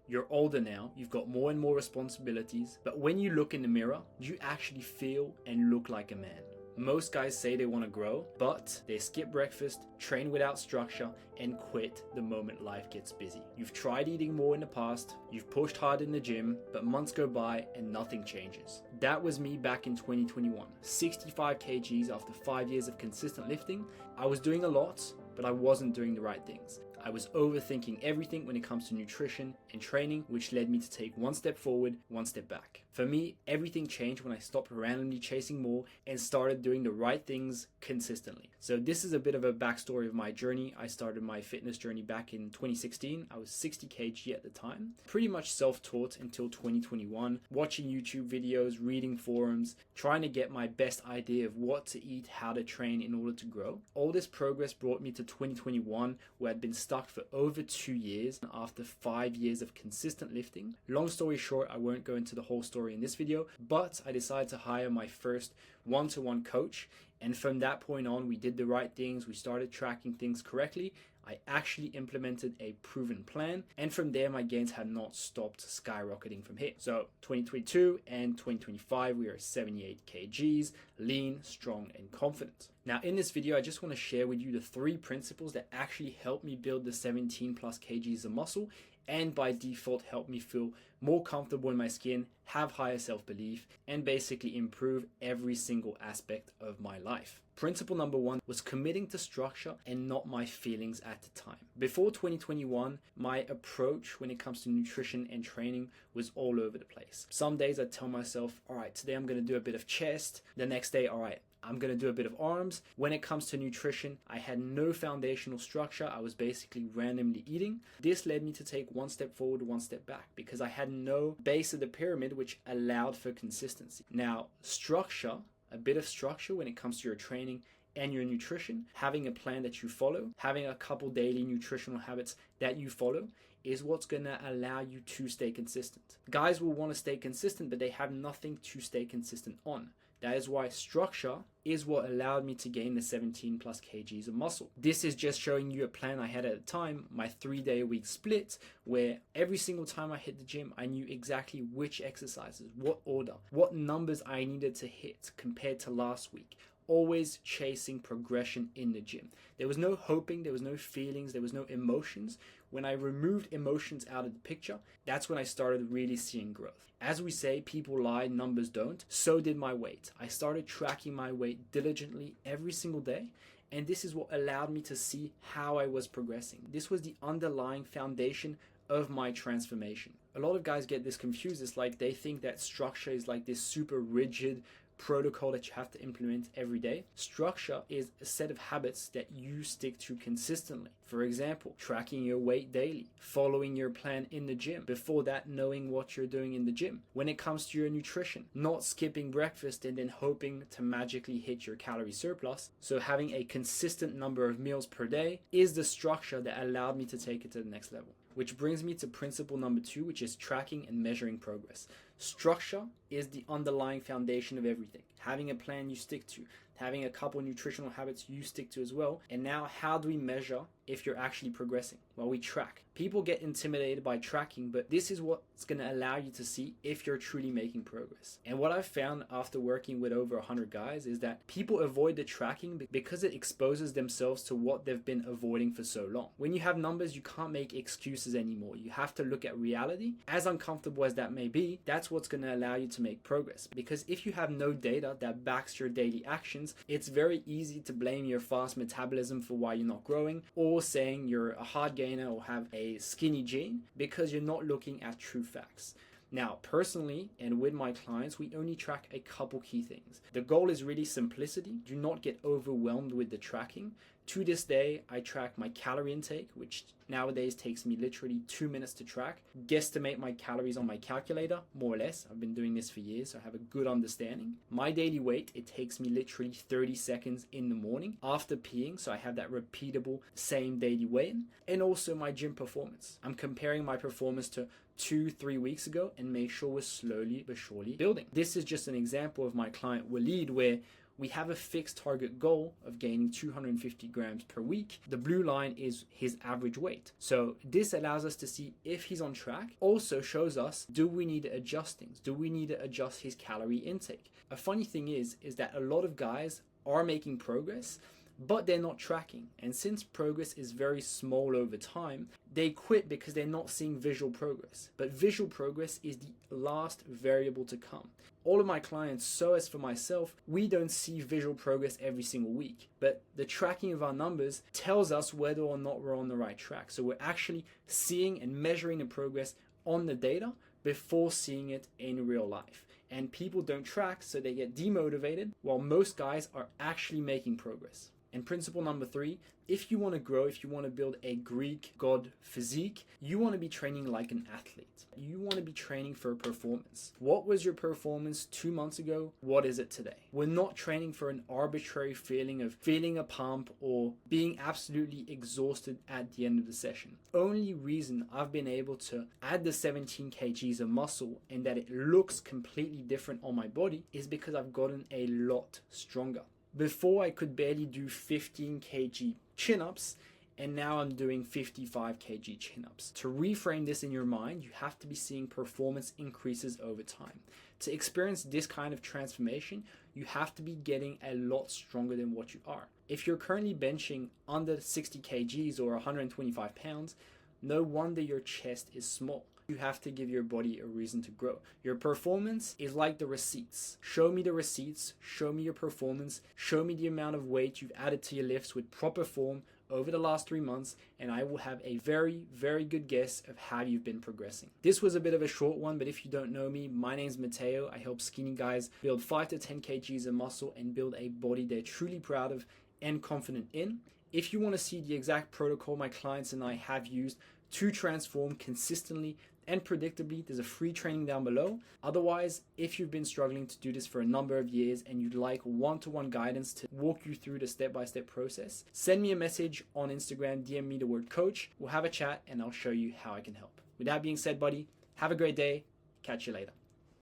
You're older now, you've got more and more responsibilities, but when you look in the mirror, you actually feel and look like a man. Most guys say they want to grow, but they skip breakfast, train without structure, and quit the moment life gets busy. You've tried eating more in the past, you've pushed hard in the gym, but months go by and nothing changes. That was me back in 2021. 65 kgs after 5 years of consistent lifting. I was doing a lot, but I wasn't doing the right things. I was overthinking everything when it comes to nutrition and training, which led me to take one step forward, one step back. For me, everything changed when I stopped randomly chasing more and started doing the right things consistently. So this is a bit of a backstory of my journey. I started my fitness journey back in 2016. I was 60 kg at the time. Pretty much self-taught until 2021, watching YouTube videos, reading forums, trying to get my best idea of what to eat, how to train in order to grow. All this progress brought me to 2021, where I'd been stuck for over 2 years after 5 years of consistent lifting. Long story short, I won't go into the whole story in this video, but I decided to hire my first one-to-one coach. And from that point on, we did the right things. We started tracking things correctly. I actually implemented a proven plan, and from there my gains have not stopped skyrocketing from here. So 2022 and 2025, we are 78 kgs, lean, strong, and confident. Now in this video, I just want to share with you the 3 principles that actually helped me build the 17 plus kgs of muscle, and by default help me feel more comfortable in my skin, have higher self-belief, and basically improve every single aspect of my life. Principle number 1 was committing to structure and not my feelings at the time. Before 2021, my approach when it comes to nutrition and training was all over the place. Some days I tell myself, all right, today I'm going to do a bit of chest. The next day, all right, I'm going to do a bit of arms. When it comes to nutrition, I had no foundational structure. I was basically randomly eating. This led me to take one step forward, one step back, because I had no base of the pyramid, which allowed for consistency. Now, structure, a bit of structure when it comes to your training and your nutrition, having a plan that you follow, having a couple daily nutritional habits that you follow, is what's going to allow you to stay consistent. Guys will want to stay consistent, but they have nothing to stay consistent on. That is why structure is what allowed me to gain the 17 plus kgs of muscle. This is just showing you a plan I had at the time, my 3-day-a-week split, where every single time I hit the gym, I knew exactly which exercises, what order, what numbers I needed to hit compared to last week. Always chasing progression in the gym. There was no hoping, there was no feelings, there was no emotions. When I removed emotions out of the picture, that's when I started really seeing growth. As we say, people lie, numbers don't. So did my weight. I started tracking my weight diligently every single day, and this is what allowed me to see how I was progressing. This was the underlying foundation of my transformation. A lot of guys get this confused. It's like they think that structure is like this super rigid protocol that you have to implement every day. Structure is a set of habits that you stick to consistently. For example, tracking your weight daily, following your plan in the gym, before that knowing what you're doing in the gym. When it comes to your nutrition, not skipping breakfast and then hoping to magically hit your calorie surplus. So having a consistent number of meals per day is the structure that allowed me to take it to the next level. Which brings me to principle number 2, which is tracking and measuring progress. Structure is the underlying foundation of everything. Having a plan you stick to, having a couple nutritional habits you stick to as well. And now, how do we measure if you're actually progressing? Well, we track. People get intimidated by tracking, but this is what's going to allow you to see if you're truly making progress. And what I've found after working with over 100 guys is that people avoid the tracking because it exposes themselves to what they've been avoiding for so long. When you have numbers, you can't make excuses anymore. You have to look at reality. As uncomfortable as that may be, that's what's going to allow you to make progress. Because if you have no data that backs your daily actions, it's very easy to blame your fast metabolism for why you're not growing, or saying you're a hard gainer or have a skinny gene, because you're not looking at true facts. Now, personally, and with my clients, we only track a couple key things. The goal is really simplicity. Do not get overwhelmed with the tracking. To this day, I track my calorie intake, which nowadays takes me literally 2 minutes to track. Guesstimate my calories on my calculator, more or less. I've been doing this for years, so I have a good understanding. My daily weight, it takes me literally 30 seconds in the morning after peeing, so I have that repeatable same daily weigh-in. And also my gym performance. I'm comparing my performance to 2-3 weeks ago and make sure we're slowly but surely building. This is just an example of my client Waleed, where we have a fixed target goal of gaining 250 grams per week. The blue line is his average weight. So this allows us to see if he's on track. Also shows us, do we need to adjust things? Do we need to adjust his calorie intake? A funny thing is that a lot of guys are making progress, but they're not tracking. And since progress is very small over time, they quit because they're not seeing visual progress. But visual progress is the last variable to come. All of my clients, so as for myself, we don't see visual progress every single week, but the tracking of our numbers tells us whether or not we're on the right track. So we're actually seeing and measuring the progress on the data before seeing it in real life. And people don't track, so they get demotivated, while most guys are actually making progress. And principle number 3, if you want to grow, if you want to build a Greek god physique, you want to be training like an athlete. You want to be training for a performance. What was your performance 2 months ago? What is it today? We're not training for an arbitrary feeling of feeling a pump or being absolutely exhausted at the end of the session. Only reason I've been able to add the 17 kgs of muscle and that it looks completely different on my body is because I've gotten a lot stronger. Before I could barely do 15 kg chin-ups, and now I'm doing 55 kg chin-ups. To reframe this in your mind, you have to be seeing performance increases over time. To experience this kind of transformation, you have to be getting a lot stronger than what you are. If you're currently benching under 60 kgs or 125 pounds, no wonder your chest is small. You have to give your body a reason to grow. Your performance is like the receipts. Show me the receipts, show me your performance, show me the amount of weight you've added to your lifts with proper form over the last 3 months, and I will have a very, very good guess of how you've been progressing. This was a bit of a short one, but if you don't know me, my name's Matteo. I help skinny guys build 5 to 10 kgs of muscle and build a body they're truly proud of and confident in. If you want to see the exact protocol my clients and I have used to transform consistently and predictably, there's a free training down below. Otherwise, if you've been struggling to do this for a number of years and you'd like one-to-one guidance to walk you through the step-by-step process, send me a message on Instagram, DM me the word coach. We'll have a chat and I'll show you how I can help. With that being said, buddy, have a great day. Catch you later.